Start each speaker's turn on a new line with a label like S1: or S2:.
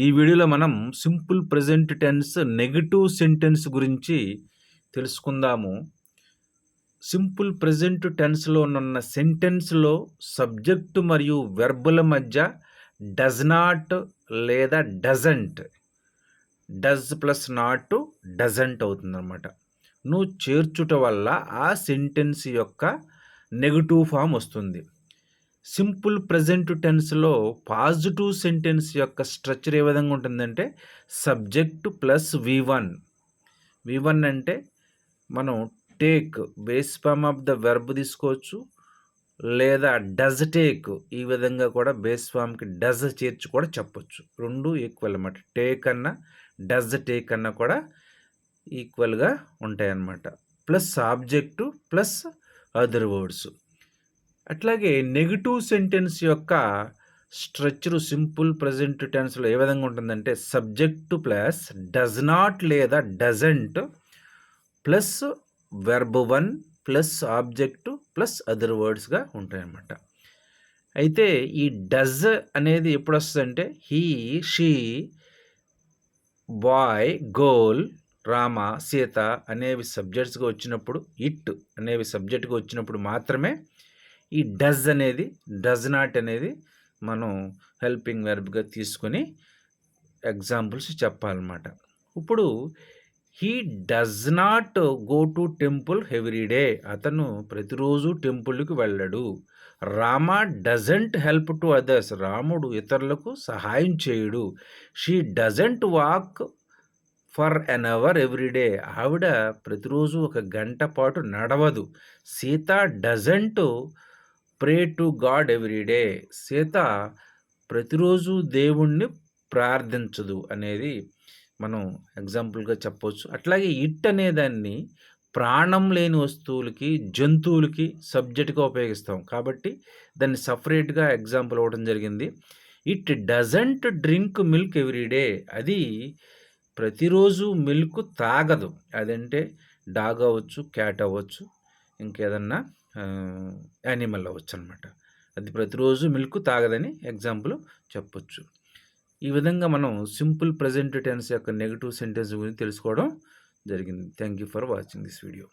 S1: ఈ వీడియోలో మనం simple present tense negative sentence గురించి తెలుసుకుందాము. సింపుల్ ప్రెజెంట్ టెన్స్లో ఉన్న సెంటెన్స్లో సబ్జెక్టు మరియు వెర్బుల మధ్య డస్ నాట్ లేదా doesn't, does plus not doesn't అవుతుందన్నమాట. నువ్వు చేర్చుట వల్ల ఆ సెంటెన్స్ యొక్క నెగటివ్ ఫామ్ వస్తుంది. సింపుల్ ప్రెజెంట్ టెన్స్లో పాజిటివ్ సెంటెన్స్ యొక్క స్ట్రక్చర్ ఏ విధంగా ఉంటుందంటే సబ్జెక్ట్ ప్లస్ V1 అంటే మనం take base form of the verb తీసుకోవచ్చు, లేదా డజ్ టేక్ ఈ విధంగా కూడా బేస్ ఫామ్కి డజ్ చేర్చి కూడా చెప్పొచ్చు. రెండు ఈక్వల్ అన్నమాట. టేక్ అన్నా డజ్ టేక్ అన్నా కూడా ఈక్వల్గా ఉంటాయన్నమాట. Plus object plus other words. అట్లాగే నెగటివ్ సెంటెన్స్ యొక్క స్ట్రక్చరు సింపుల్ ప్రెజెంట్ టెన్స్లో ఏ విధంగా ఉంటుందంటే సబ్జెక్టు ప్లస్ డస్ నాట్ లేదా doesn't plus verb 1 plus object plus other వర్డ్స్గా ఉంటాయన్నమాట. అయితే ఈ డజ్ అనేది ఎప్పుడు వస్తుందంటే he, she, boy, girl, Rama, Sita అనేవి సబ్జెక్ట్స్గా వచ్చినప్పుడు, ఇట్ అనేవి సబ్జెక్ట్గా వచ్చినప్పుడు మాత్రమే ఈ డజ్ అనేది, డజ్ నాట్ అనేది మనం హెల్పింగ్ వెర్బ్గా తీసుకొని ఎగ్జాంపుల్స్ చెప్పాలన్నమాట. ఇప్పుడు he does not go to temple everyday, అతను ప్రతిరోజు టెంపుల్కి వెళ్ళడు. Rama doesn't help to others, రాముడు ఇతరులకు సహాయం చేయడు. She doesn't walk for an hour everyday, ఆవిడ ప్రతిరోజు 1 గంట పాటు నడవదు. Sita doesn't pray to God everyday, Sita ప్రతిరోజు దేవుణ్ణి ప్రార్థించదు అనేది మనం ఎగ్జాంపుల్గా చెప్పవచ్చు. అట్లాగే ఇట్ అనేదాన్ని ప్రాణం లేని వస్తువులకి, జంతువులకి సబ్జెక్ట్గా ఉపయోగిస్తాం కాబట్టి దాన్ని సపరేట్గా ఎగ్జాంపుల్ ఇవ్వడం జరిగింది. It doesn't drink milk everyday, అది ప్రతిరోజు మిల్క్ తాగదు. అదంటే డాగ్ అవ్వచ్చు, క్యాట్ అవ్వచ్చు, ఇంకేదన్నా యానిమల్ అవ్వచ్చు అనమాట. అది ప్రతిరోజు మిల్క్ తాగదని ఎగ్జాంపుల్ చెప్పొచ్చు. ఈ విధంగా మనం సింపుల్ ప్రెజెంట్ టెన్స్ యొక్క నెగటివ్ సెంటెన్స్ గురించి తెలుసుకోవడం జరిగింది. Thank you for watching this video.